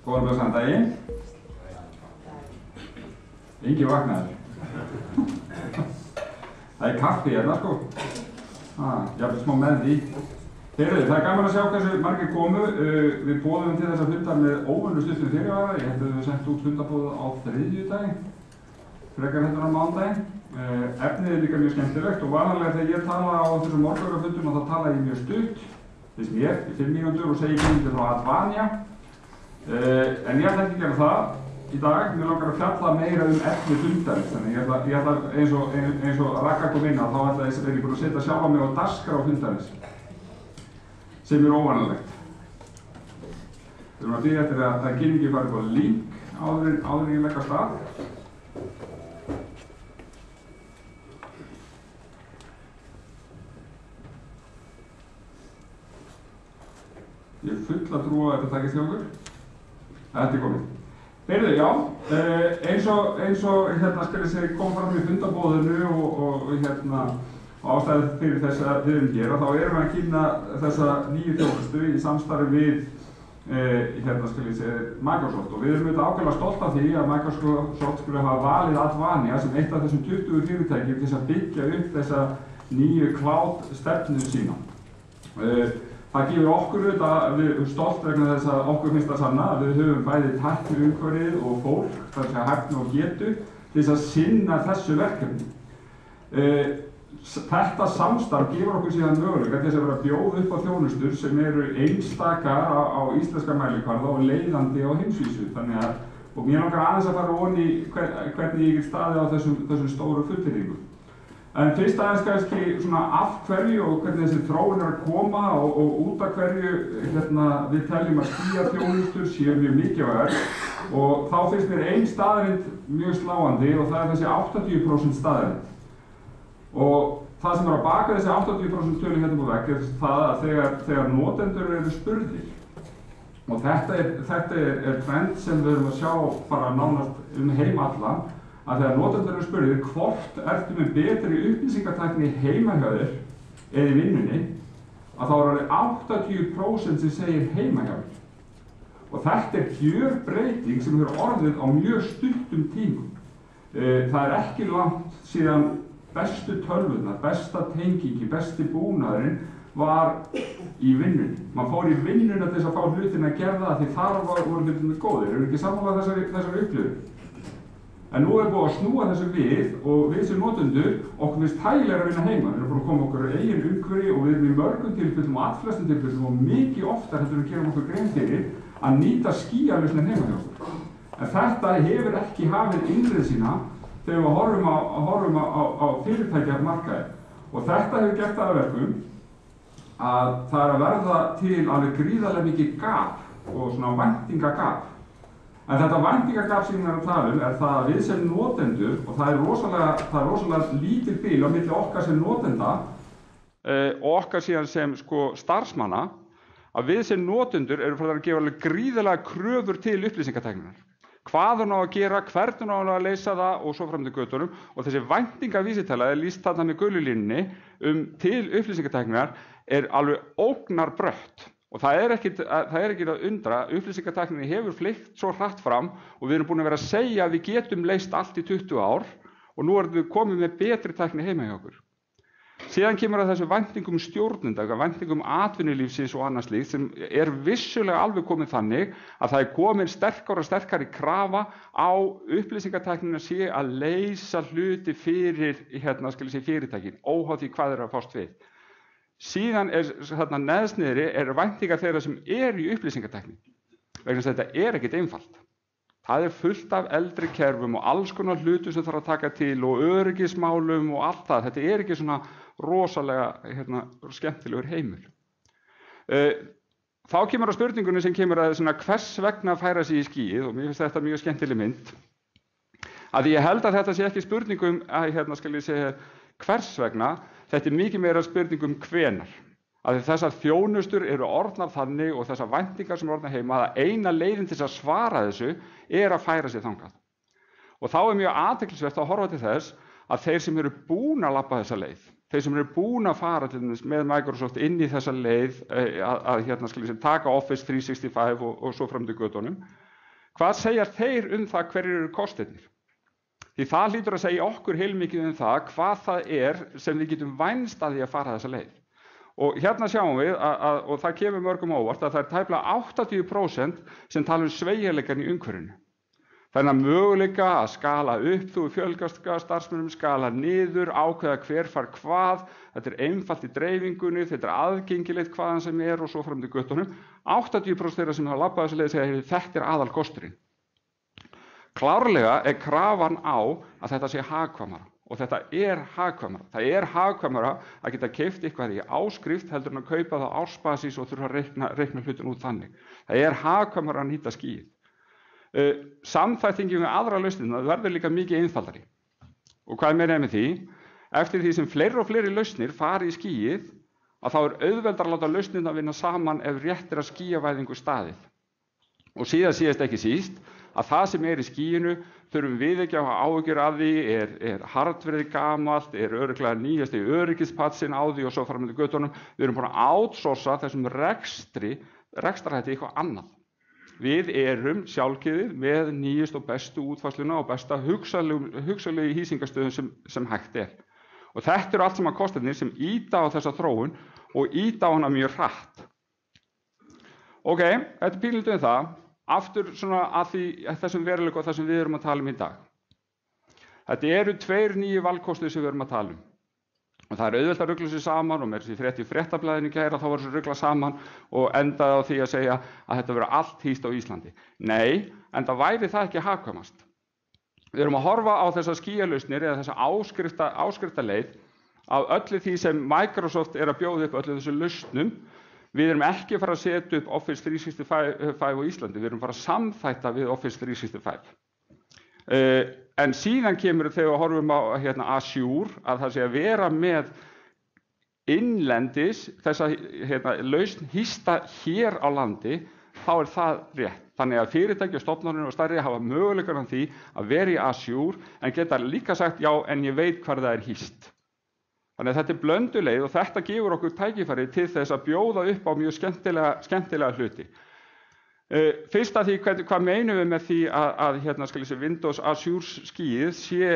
Góðan blessaðan daginn. Engi vaknaður. Það kaffi hérna sko. Jafnvel smá með því. Heyrðu, það gaman að sjá hversu margir komu. Við boðum til þess að fundar með óvenju stuttum fyrirvara. Ég held að við sendt út fundarbóð á þriðjudaginn. Frekar heldur á mánudaginn. Efnið líka mjög skemmtilegt og vanlega þegar ég tala á þessum morgunarfundum þá tala ég mjög stutt. Þess mér, í 5 mínútur og segi ekki frá Advania. En ég ætla ekki að gera það í dag. Mér langar að fjalla meira efni fundarins. Þannig ég ætla eins og Ragga kom inn á þá ætla ég búin að setja sjálfa mig á dagskrá fundarins. Sem óvanalegt. Við erum að bíða eftir að kynningi fari upp á link áður en ég legg af stað. Ég er full að trúa að þetta takist hjá okkur. Þetta komið. Heyrðu, já, eins og skal ég segja kom fram í fundarbóðinu og ástæðið fyrir þess að við erum hér og þá erum við að kynna þessa nýju þjónustu í samstarfi við skal ég segja Microsoft og við erum auðvitað ákveðlega stolt af því að Microsoft skulle hafa valið Advania sem eitt af þessum 20 fyrirtækjum til þess að byggja upp þessa nýju cloud stefnu sína. Það gefur okkur auðvitað, við erum stolt vegna þess að okkur finnst það sanna að við höfum bæði tækniumhverfið og fólk, þar að segja hæfni og getu, til þess að sinna þessu verkefni. Þetta samstarf gefur okkur síðan möguleika til þess að vera að bjóða upp á þjónustur sem eru einstakar á íslenska mælikvarða og leiðandi á heimsvísu. Og mér langar aðeins að fara ofan í hvernig ég get staðið á þessum stóru fullyrðingum. En fyrst aðeins kannski svona af hverju og hvernig þessi þróun er að koma og út af hverju við teljum að skýjaþjónustur séu mjög mikilvægar og þá finnst mér ein staðreynd mjög sláandi og það er þessi 80% staðreynd. Og það sem er að baka þessi 80% tölu hérna på vegg er það að þegar notendur eru spurðir og þetta er trend sem við erum að sjá bara nánast heim allan að þegar notendur eru spurðir hvort ertu með betri upplýsingatækni heima hjá þér eða í vinnunni að þá er alveg 80% sem segir heima hjá þér. Og þetta er gjörbreyting sem hefur orðið á mjög stuttum tímum. Það er ekki langt síðan bestu tölvurnar, besta tengingi, besti búnaðurinn var í vinnunni. Man fór í vinnuna til þess að fá hlutina að gera það því þar voru hlutinni góðir. Eru ekki sammála þessari upplifun? En nú er búið að snúa þessu við og við sem notendur okkur finnst þægilegra að vinna heima. Við erum búin að koma okkur eigin umhverfi og við erum í mörgum tilfellum og allflestum tilfellum og mikið oftar heldur við gerum okkur grein fyrir að nýta skýjalausnir heima hjá okkur. En þetta hefur ekki hafið innrið sína þegar við horfum á fyrirtækjamarkaði. Og þetta hefur gert það að verkum að það er að verða til alveg gríðarlega mikið gap og svona væntingagap. En þetta væntingagap sem við erum að tala er það að við sem notendur, og það er rosalega lítil bil á milli okkar sem notenda og okkar síðan sem starfsmanna, að við sem notendur erum farin að gefa alveg gríðarlega kröfur til upplýsingatækninnar. Hvað hún á að gera, hvernig hún á að leysa það og svo fram til götunum og þessi væntingavísitala er lýst þarna með gulu línunni til upplýsingatækninnar er alveg ógnarbrött. Og það er ekki að undra, upplýsingatækninni hefur fleygt svo hratt fram og við erum búin að vera að segja að við getum leyst allt í 20 ár og nú erum við komið með betri tækni heima hjá okkur. Síðan kemur að þessu væntingum stjórnenda, væntingum atvinnulífsins og annað slíkt sem er vissulega alveg komið þannig að það er komin sterkari og sterkari krafa á upplýsingatæknina sé að leysa hluti fyrir fyrirtækin, óháð því hvað er að fást við. Síðan þarna neðst niðri væntingar þeirra sem í upplýsingatækni. Vegna þess að þetta er ekkert einfalt. Það er fullt af eldri kerfum og alls konar hlutum sem þarf að taka til og öryggismálum og allt það. Þetta er ekki svona rosalega skemmtilegur heimur. Þá kemur að spurningunni sem kemur að hvers vegna færa sig í skýið og mér finnst þetta mjög skemmtileg mynd. Að ég held að þetta sé ekki spurningum að hvers vegna, þetta er mikið meira spurningum hvenær. Að þessar þjónustur eru orðnar þannig og þessar væntingar sem eru orðnar heima að eina leiðin til að svara þessu er að færa sig þangað. Og þá er mjög athyglisvert að horfa til þess að þeir sem eru búin að labba þessa leið, þeir sem eru búin að fara til dæmis með Microsoft inn í þessa leið að taka Office 365 og svo fram til götunum, Hvað segja þeir það hverjir eru kostirnir? Því það hlýtur að segja okkur heilmikið það hvað það sem við getum vænst að því að fara þessa leið. Og hérna sjáum við, og það kemur mörgum óvart, að það tæplega 80% sem tala sveigjanleikann í umhverfinu. Þannig að möguleika að skala upp, þú fjölgast starfsmönnum, skala niður, ákveða hver fær hvað, þetta einfalt í dreifingunni, þetta aðgengilegt hvaðan sem og svo fram til göttunum. 80% þeirra sem hafa labbað þessa leið segja þetta aðalkosturinn. Klárlega krafan á að þetta sé hagkvæmara og þetta hagkvæmara. Það hagkvæmara að geta keypt eitthvað í áskrift heldur en að kaupa það á ársbasis og þurfa að reikna hlutin út þannig. Það hagkvæmara að nýta skýið. Samþættingin við aðra lausnirnar verður líka mikið einfaldari. Og hvað meira með því? Eftir því sem fleiri og fleiri lausnir fari í skýið, að þá auðveldara að láta lausnirnar vinna saman ef rétt að skýjavæðingu staðið. Og síðast ekki síst, að það sem í skýinu þurfum við ekki að hafa áhyggjur af því, hardverið gamalt, örugglega nýjasti öryggispatsin á því og svo fram með göttunum. Við erum búin að outsourca þessum rekstrarhætti eitthvað annað. Við erum sjálfkeiðir með nýjustu og bestu útfærsluna og besta hugsanlegu hýsingastöðum sem hægt Og þetta eru allt saman kostirnir sem ýta á þessa þróun og ýta á hana mjög hratt. Ok, þetta pínlítið það. Aftur svona að þessum veruleika og það sem við erum að tala í dag. Þetta eru 2 nýju valkostir sem við erum að tala Og það auðvelt að rugla sig saman og með þessi frétt í fréttablaðinu gæra þá var þessu ruglað saman og endaði á því að segja að þetta verður allt hýst á Íslandi. Nei, enda væri það ekki hagkvæmast. Við erum að horfa á þessar skýjalausnir eða þessa áskriftarleið af öllu því sem Microsoft að bjóða upp öllu þessu lausnum. Við erum ekki að fara að setja upp Office 365 á Íslandi, við erum að fara að samþætta við Office 365. En síðan kemur þegar við horfum á Azure að það sé að vera með innlendis þessa lausn hýsta hér á landi, þá það rétt. Þannig að fyrirtæki og stofnanir og stærri hafa möguleikann á því að vera í Azure en geta líka sagt já en ég veit hvar það hýst. Þannig að þetta blönduleið og þetta gefur okkur tækifæri til þess að bjóða upp á mjög skemmtilega hluti. Fyrst að því hvað meinum við með því að Windows Azure skýið sé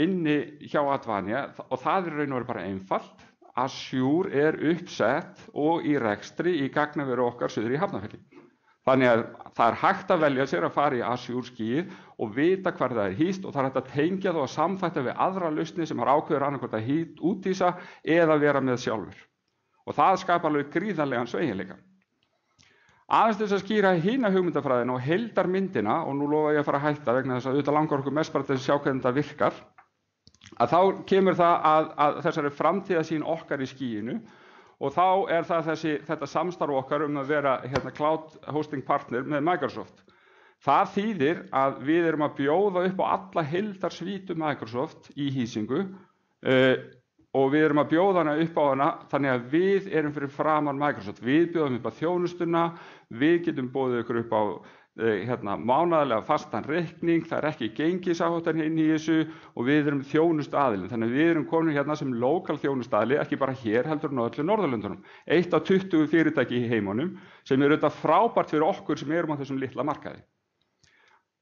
inni hjá Advania og það raun og veru bara einfalt. Azure uppsett og í rekstri í gagnaveru okkar suður í Hafnarfirði. Þannig að það hægt að velja sér að fara í Azure skýið og vita hvar það hýst og það hægt að tengja það og samþætta við aðra lausnir sem ákveður annarkvort að úthýsa eða vera með sjálfur. Og það skapar alveg gríðarlegan sveigjanleika. Aðeins til þess að skýra hina hugmyndafræðina og heildarmyndina, og nú lofa ég að fara að hætta vegna þess að auðvitað langar okkur mest bara til að sjá hvernig þetta virkar, að þá kemur það að þessari framtíðarsýn okkar í skýinu og þá það þetta samstarf okkar að vera cloud hosting partner með Microsoft. Það þýðir að við erum að bjóða upp á alla heildarsvítu Microsoft í hýsingu og við erum að bjóða hana upp á hana þannig að við erum fyrir framan Microsoft. Við bjóðum upp á þjónustuna, við getum boðið ykkur upp á mánaðarlega fastan reikning, það ekki gengisáhættan inn í þessu og við erum þjónustaðilinn. Þannig að við erum komin sem lokal þjónustaðili, ekki bara hér heldur en á öllu Norðurlöndunum. 1 af 20 fyrirtæki í heiminum sem auðvitað frábært fyrir okkur sem erum á þessum litla markaði.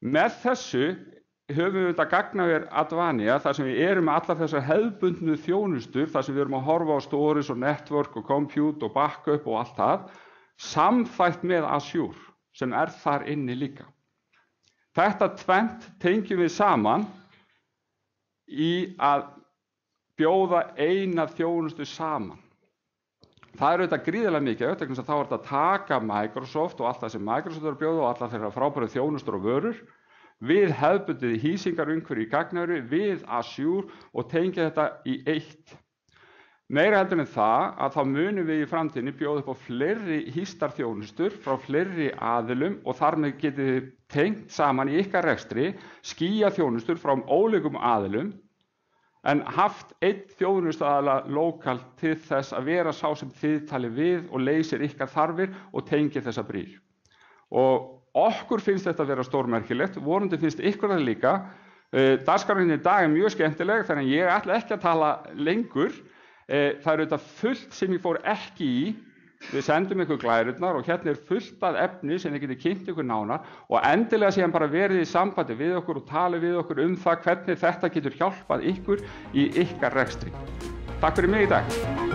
Með þessu höfum við þetta gagnaver Advania þar sem við erum með allar þessar hefðbundnu þjónustur, þar sem við erum að horfa á storage og network og compute og backup og allt það, samþætt með Azure sem þar inni líka. Þetta tvennt tengjum við saman í að bjóða eina þjónustu saman. Það auðvitað gríðarlega mikið, þá þetta að taka Microsoft og allt það sem Microsoft að bjóða og allar þeirra frábæru þjónustur og vörur við hefðbundið hýsingarumhverfi í gagnaveru, við Azure og tengja þetta í eitt. Meira heldur en það að þá munum við í framtíðinni bjóða upp á fleiri hýstarþjónustur frá fleiri aðilum og þar með getið þið tengt saman í ykkar rekstri skýjaþjónustur frá ólíkum aðilum en haft einn þjónustaðala lokalt til þess að vera sá sem þið talið við og leysir ykkar þarfir og tengir þessa brýr. Og okkur finnst þetta að vera stórmerkilegt, vonandi finnst ykkur það líka. Dagskrárinn í dag mjög skemmtileg þannig að ég ætla ekki að tala lengur. Það auðvitað fullt sem ég fór ekki í Við sendum ykkur glærurnar og hérna fullt af efni sem þið getið kynnt ykkur nánar og endilega síðan bara verið í sambandi við okkur og talið við okkur það hvernig þetta getur hjálpað ykkur í ykkar rekstri. Takk fyrir mig í dag.